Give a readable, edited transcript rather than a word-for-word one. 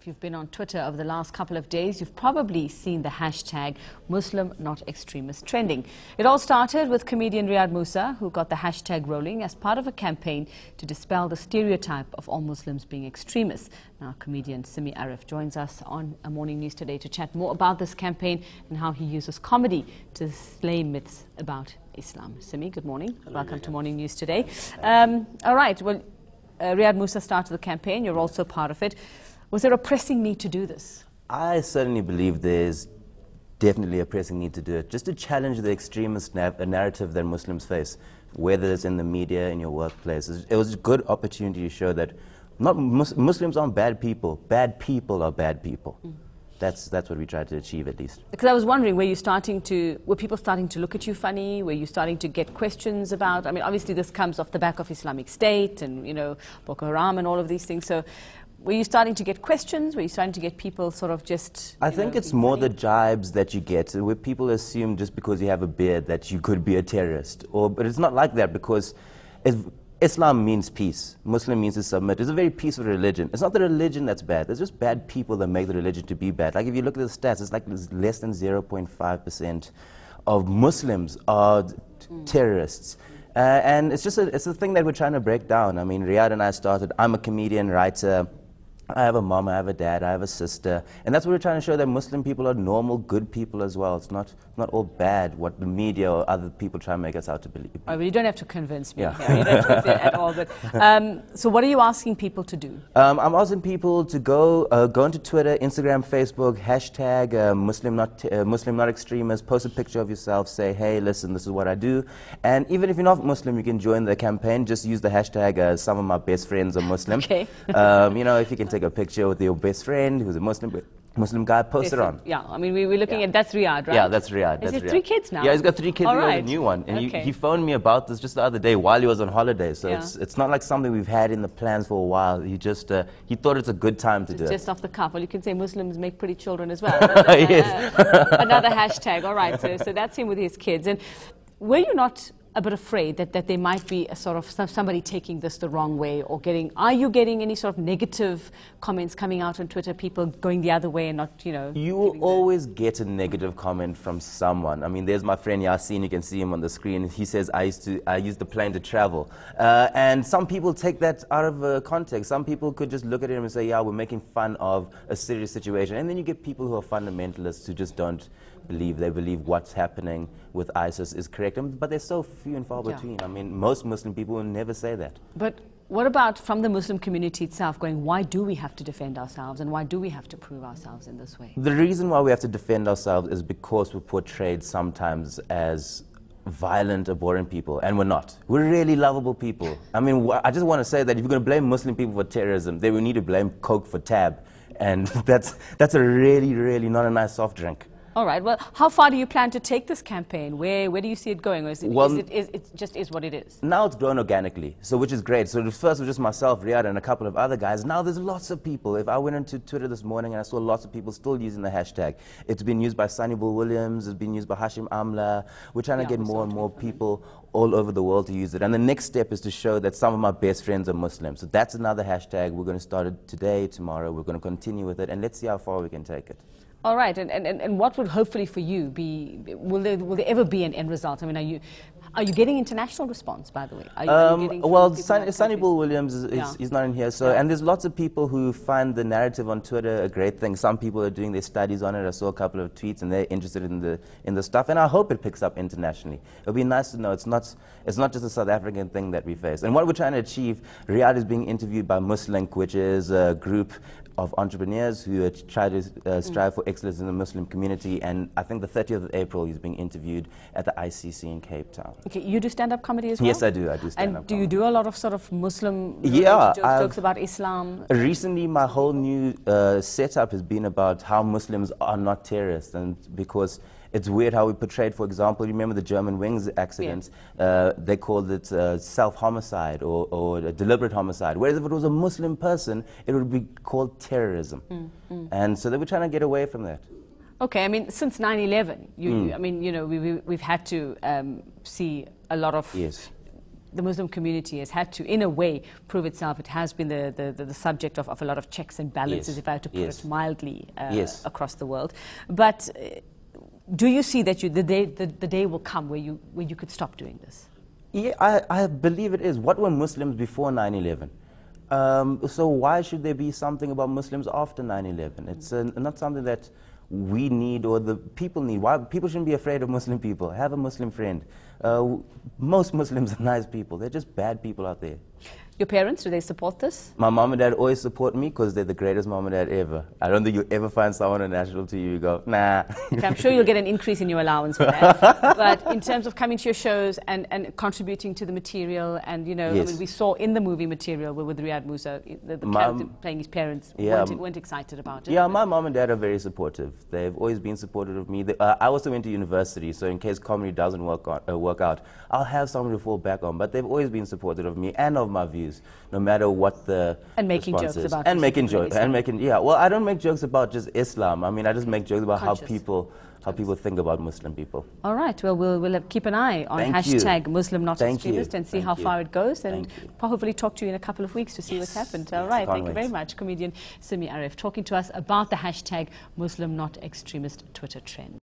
If you've been on Twitter over the last couple of days, you've probably seen the hashtag Muslim Not Extremist trending. It all started with comedian Riyad Moosa, who got the hashtag rolling as part of a campaign to dispel the stereotype of all Muslims being extremists. Now, comedian Simmi Areff joins us on A Morning News today to chat more about this campaign and how he uses comedy to slay myths about Islam. Simmi, good morning. Hello, welcome to Morning News today. All right, well, Riyad Moosa started the campaign. You're also part of it. Was there a pressing need to do this? I certainly believe there's definitely a pressing need to do it, just to challenge the extremist narrative that Muslims face, whether it's in the media, in your workplace. It was a good opportunity to show that Muslims aren't bad people are bad people. That's what we tried to achieve, at least. Because I was wondering, were people starting to look at you funny? Were you starting to get questions about, I mean, obviously this comes off the back of Islamic State and, you know, Boko Haram and all of these things. So were you starting to get questions? Were you starting to get people sort of just, I think it's more the jibes that you get, where people assume just because you have a beard that you could be a terrorist. But it's not like that, because Islam means peace. Muslim means to submit. It's a very peaceful religion. It's not the religion that's bad. There's just bad people that make the religion to be bad. Like if you look at the stats, it's like less than 0.5% of Muslims are terrorists. And it's a thing that we're trying to break down. I mean, Riyad and I started, I'm a comedian, writer. I have a mom, I have a dad, I have a sister. And that's what we're trying to show, that Muslim people are normal, good people as well. It's not all bad what the media or other people try and make us out to believe. Oh, well, you don't have to convince me. Yeah. Here. You don't have to at all. But, so what are you asking people to do? I'm asking people to go onto Twitter, Instagram, Facebook, hashtag Muslim not extremist, post a picture of yourself, say, hey, listen, this is what I do. And even if you're not Muslim, you can join the campaign. Just use the hashtag, some of my best friends are Muslim. Okay. You know, if you can take a picture with your best friend who's a Muslim guy, post it on. Yeah, I mean, we're looking at, that's Riyad, right? Yeah, that's Riyad. Has he 3 kids now? Yeah, he's got 3 kids. All He right. has a new one. And Okay. he phoned me about this just the other day while he was on holiday. So Yeah. it's not like something we've had in the plans for a while. He just, he thought it's a good time to do it. Just off the cuff. Well, you can say Muslims make pretty children as well. Yes. Another hashtag. All right, so that's him with his kids. And were you not a bit afraid that there might be a sort of somebody taking this the wrong way, or are you getting any sort of negative comments coming out on Twitter, people going the other way and not, you know? You will always get a negative comment from someone. I mean, there's my friend Yasin, you can see him on the screen. He says, I used the plane to travel. And some people take that out of context. Some people could just look at him and say, yeah, we're making fun of a serious situation. And then you get people who are fundamentalists who just don't believe. They believe what's happening with ISIS is correct. But they're so few and far between. I mean, most Muslim people will never say that. But what about from the Muslim community itself going, why do we have to defend ourselves and why do we have to prove ourselves in this way? The reason why we have to defend ourselves is because we're portrayed sometimes as violent or boring people, and we're not. We're really lovable people. I mean, I just want to say that if you're going to blame Muslim people for terrorism, then we need to blame Coke for tab. And that's a really, really not a nice soft drink. All right. Well, how far do you plan to take this campaign? Where do you see it going? Or is it just is what it is? Now it's grown organically, so which is great. So first was just myself, Riyad, and a couple of other guys. Now there's lots of people. If I went into Twitter this morning and I saw lots of people still using the hashtag. It's been used by Sunny Bull Williams. It's been used by Hashim Amla. We're trying to get more and more people all over the world to use it. And the next step is to show that some of my best friends are Muslims. So that's another hashtag. We're going to start it today, tomorrow. We're going to continue with it, and let's see how far we can take it. All right, and what would hopefully for you be, will there ever be an end result? I mean, are you getting international response, by the way? Well, Sunny Bull Williams, he's not in here, so, and there's lots of people who find the narrative on Twitter a great thing. Some people are doing their studies on it. I saw a couple of tweets and they're interested in the stuff, and I hope it picks up internationally. It'll be nice to know it's not just a South African thing that we face. And what we're trying to achieve, Riyad is being interviewed by Muslink, which is a group of entrepreneurs who try to strive for excellence in the Muslim community, and I think the 30th of April he's being interviewed at the ICC in Cape Town. Okay, you do stand-up comedy as well? Yes, I do stand-up comedy. And do you do a lot of sort of Muslim jokes about Islam? Recently, my whole new setup has been about how Muslims are not terrorists, and because it's weird how we portrayed, for example, you remember the German wings accident? Yeah. They called it self-homicide or a deliberate homicide. Whereas if it was a Muslim person, it would be called terrorism. And so they were trying to get away from that. Okay, I mean, since 9/11, I mean, you know, we've had to see a lot of the Muslim community has had to, in a way, prove itself. It has been the subject of a lot of checks and balances, Yes. if I had to put Yes. it mildly, Yes. across the world. But do you see that the day will come where you could stop doing this? Yeah, I believe it is. What were Muslims before 9/11? So why should there be something about Muslims after 9/11? It's not something that we need or the people need. Why people shouldn't be afraid of Muslim people? Have a Muslim friend. Most Muslims are nice people. They're just bad people out there. Your parents, do they support this? My mom and dad always support me because they're the greatest mom and dad ever. I don't think you'll ever find someone unnatural to you go, nah. Okay, I'm sure you'll get an increase in your allowance for that. But in terms of coming to your shows and contributing to the material, and you know, Yes. I mean, we saw in the movie material with Riyad Musa, the character playing his parents weren't excited about it. Yeah, my mom and dad are very supportive. They've always been supportive of me. I also went to university, so in case comedy doesn't work out, I'll have someone to fall back on. But they've always been supportive of me and of my views, no matter what the And making response jokes is. about and Islam making and jokes Islam. and making well, I don't make jokes about just Islam. I mean, I just make jokes about Conscious. how people think about Muslim people. All right, well, we'll keep an eye on Thank you. hashtag Muslim Not Thank Extremist you. and see Thank how you. far it goes, and Thank you. probably talk to you in a couple of weeks to see what's happened. All Yes, right, can't thank you wait. very much. Comedian Simmi Areff talking to us about the hashtag Muslim Not Extremist Twitter trend.